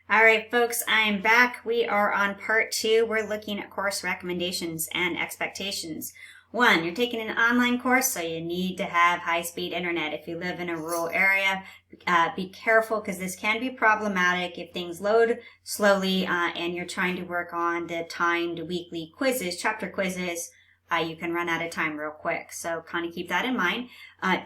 All right, folks, I'm back. We are on part 2. We're looking at course recommendations and expectations. 1, you're taking an online course, so you need to have high-speed internet. If you live in a rural area, be careful because this can be problematic if things load slowly and you're trying to work on the timed weekly quizzes, chapter quizzes. You can run out of time real quick, so kind of keep that in mind.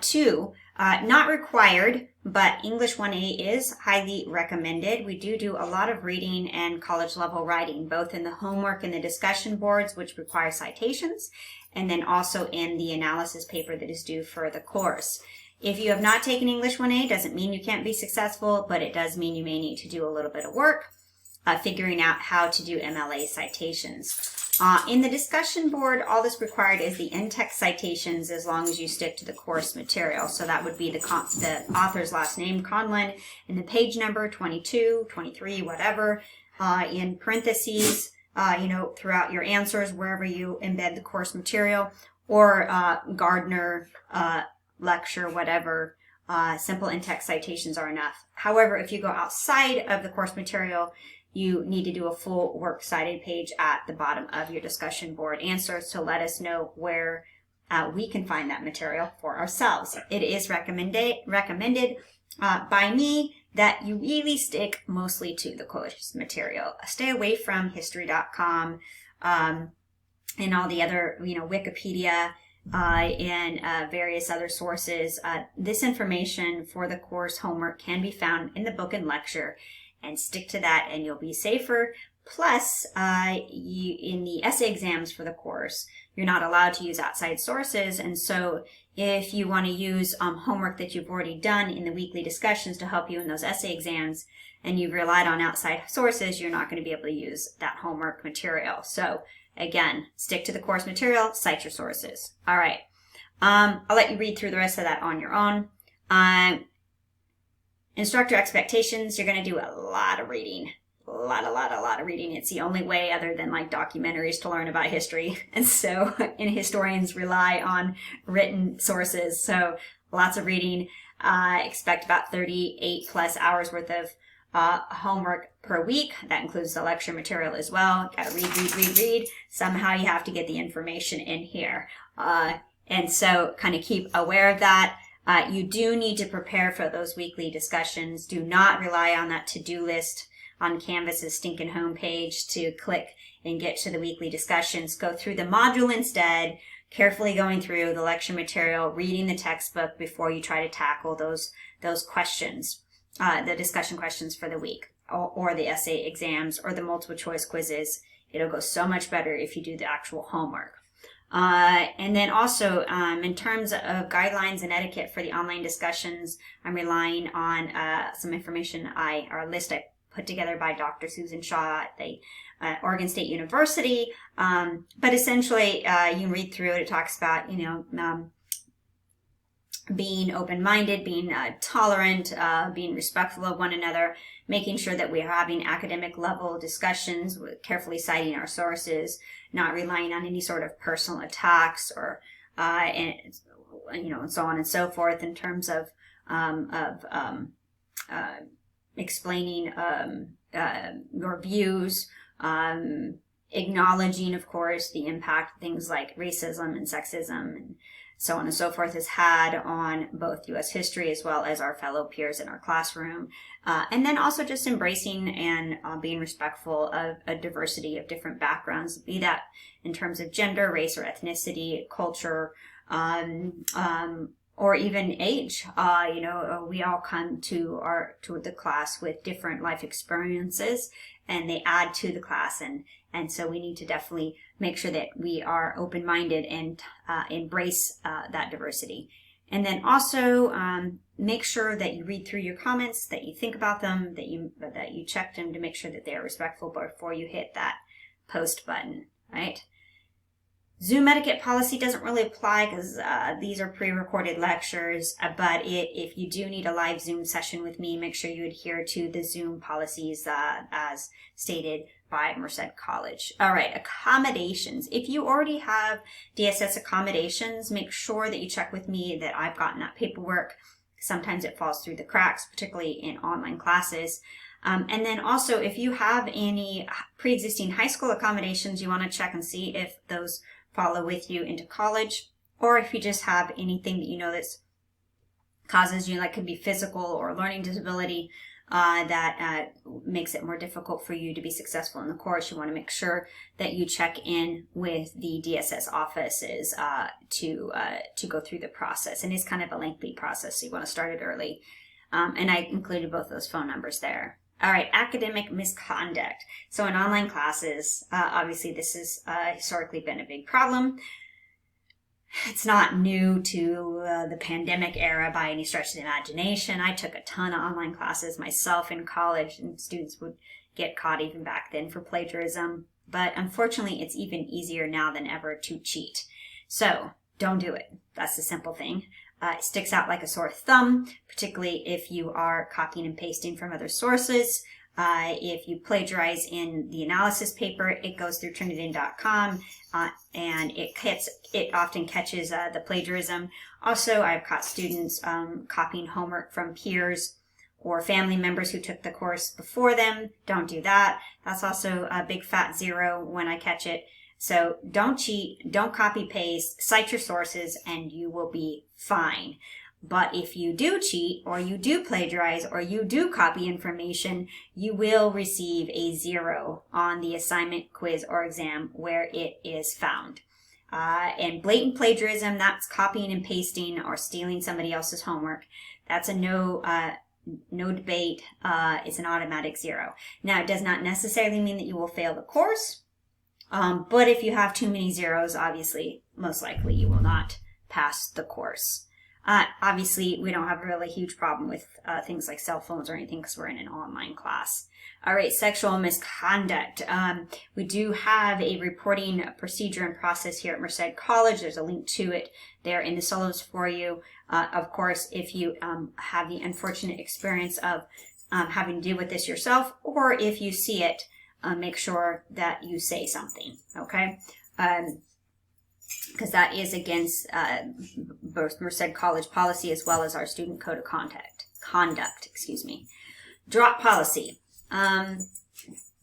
2, not required, but English 1A is highly recommended. We do a lot of reading and college level writing, both in the homework and the discussion boards, which require citations, and then also in the analysis paper that is due for the course. If you have not taken English 1A, doesn't mean you can't be successful, but it does mean you may need to do a little bit of work figuring out how to do MLA citations. In the discussion board, all that's required is the in-text citations as long as you stick to the course material. So that would be the author's last name, Conlon, and the page number, 22, 23, whatever, in parentheses, throughout your answers, wherever you embed the course material, or Gardner, lecture, whatever. Simple in-text citations are enough. However, if you go outside of the course material, you need to do a full works cited page at the bottom of your discussion board answers to let us know where we can find that material for ourselves. It is recommended by me that you really stick mostly to the course material. Stay away from history.com and all the other, Wikipedia and various other sources. This information for the course homework can be found in the book and lecture, and stick to that and you'll be safer. Plus, in the essay exams for the course, you're not allowed to use outside sources, and so if you want to use homework that you've already done in the weekly discussions to help you in those essay exams, and you've relied on outside sources, you're not going to be able to use that homework material. So again, stick to the course material, cite your sources. All right, I'll let you read through the rest of that on your own. Instructor Expectations, you're going to do a lot of reading. A lot of reading. It's the only way other than like documentaries to learn about history. And so, and historians rely on written sources. So lots of reading. Expect about 38 plus hours worth of homework per week. That includes the lecture material as well. Got to read. Somehow you have to get the information in here. And so kind of keep aware of that. You do need to prepare for those weekly discussions. Do not rely on that to-do list on Canvas's stinking homepage to click and get to the weekly discussions. Go through the module instead, carefully going through the lecture material, reading the textbook before you try to tackle those questions, the discussion questions for the week, or the essay exams, or the multiple choice quizzes. It'll go so much better if you do the actual homework. And then also, in terms of guidelines and etiquette for the online discussions, I'm relying on some information or a list I put together by Dr. Susan Shaw at the Oregon State University. But essentially, you can read through it. It talks about, being open-minded, being tolerant, being respectful of one another, making sure that we are having academic level discussions, carefully citing our sources, not relying on any sort of personal attacks or and so on and so forth in terms of explaining your views, acknowledging, of course, the impact things like racism and sexism and so on and so forth has had on both U.S. history as well as our fellow peers in our classroom. And then also just embracing and being respectful of a diversity of different backgrounds, be that in terms of gender, race, or ethnicity, culture, or even age. We all come to the class with different life experiences, and they add to the class, and so we need to definitely make sure that we are open-minded and embrace that diversity. And then also make sure that you read through your comments, that you think about them, that you check them to make sure that they are respectful before you hit that post button, right? Zoom etiquette policy doesn't really apply because these are pre-recorded lectures, but if you do need a live Zoom session with me, make sure you adhere to the Zoom policies as stated by Merced College. All right, accommodations. If you already have DSS accommodations, make sure that you check with me that I've gotten that paperwork. Sometimes it falls through the cracks, particularly in online classes. And then also, if you have any pre-existing high school accommodations, you want to check and see if those follow with you into college, or if you just have anything that you know that's causes you, like could be physical or learning disability, that makes it more difficult for you to be successful in the course. You want to make sure that you check in with the DSS offices to go through the process. And it's kind of a lengthy process, so you want to start it early. And I included both those phone numbers there. All right, academic misconduct. So in online classes, obviously this has historically been a big problem. It's not new to the pandemic era by any stretch of the imagination. I took a ton of online classes myself in college, and students would get caught even back then for plagiarism. But unfortunately, it's even easier now than ever to cheat. So don't do it. That's the simple thing. It sticks out like a sore thumb, particularly if you are copying and pasting from other sources. If you plagiarize in the analysis paper, it goes through Trinidad.com, and it often catches the plagiarism. Also, I've caught students copying homework from peers or family members who took the course before them. Don't do that. That's also a big fat zero when I catch it. So don't cheat, don't copy paste, cite your sources, and you will be fine. But if you do cheat, or you do plagiarize, or you do copy information, you will receive a 0 on the assignment, quiz, or exam where it is found. And blatant plagiarism, that's copying and pasting or stealing somebody else's homework. That's a no debate. It's an automatic 0. Now, it does not necessarily mean that you will fail the course. But if you have too many zeros, obviously, most likely you will not pass the course. Obviously, we don't have a really huge problem with things like cell phones or anything because we're in an online class. All right, sexual misconduct. We do have a reporting procedure and process here at Merced College. There's a link to it there in the syllabus for you. Of course, if you have the unfortunate experience of having to deal with this yourself, or if you see it, make sure that you say something, okay? Because that is against both Merced College policy as well as our student code of conduct. Drop policy.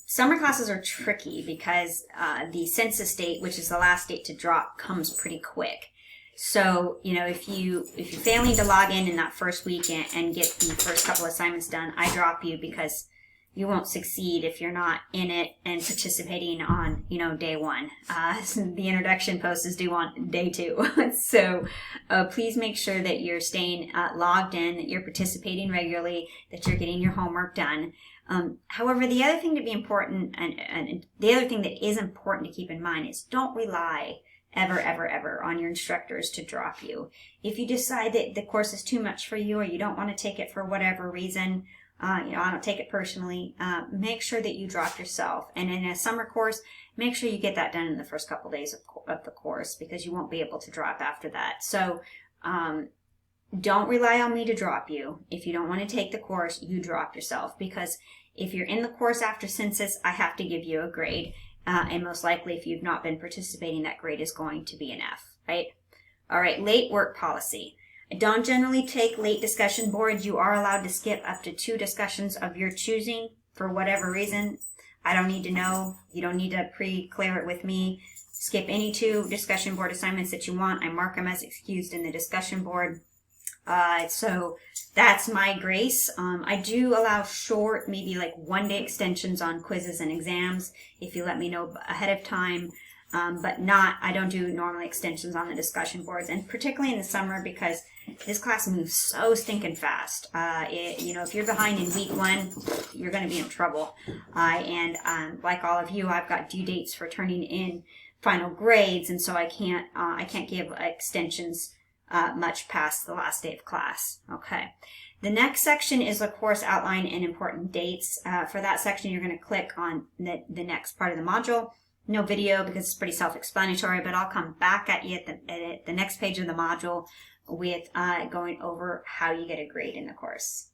Summer classes are tricky because the census date, which is the last date to drop, comes pretty quick. So, you know, if you're failing to log in that first week and get the first couple assignments done, I drop you because you won't succeed if you're not in it and participating on, day 1. The introduction post is due on day 2. So please make sure that you're staying logged in, that you're participating regularly, that you're getting your homework done. However, the other thing to be important, and the other thing that is important to keep in mind is don't rely ever on your instructors to drop you. If you decide that the course is too much for you or you don't want to take it for whatever reason, I don't take it personally, make sure that you drop yourself. And in a summer course, make sure you get that done in the first couple days of the course because you won't be able to drop after that. So don't rely on me to drop you. If you don't want to take the course, you drop yourself, because if you're in the course after census, I have to give you a grade. And most likely, if you've not been participating, that grade is going to be an F, right? All right, late work policy. I don't generally take late discussion boards. You are allowed to skip up to 2 discussions of your choosing for whatever reason. I don't need to know. You don't need to pre-clear it with me. Skip any 2 discussion board assignments that you want. I mark them as excused in the discussion board. So that's my grace. I do allow short, maybe like 1-day extensions on quizzes and exams if you let me know ahead of time. But I don't do normally extensions on the discussion boards, and particularly in the summer because this class moves so stinking fast. If you're behind in week 1, you're going to be in trouble. And like all of you, I've got due dates for turning in final grades, and so I can't give extensions much past the last day of class. Okay. The next section is the course outline and important dates. For that section, you're going to click on the next part of the module. No video because it's pretty self-explanatory, but I'll come back at you at the next page of the module with going over how you get a grade in the course.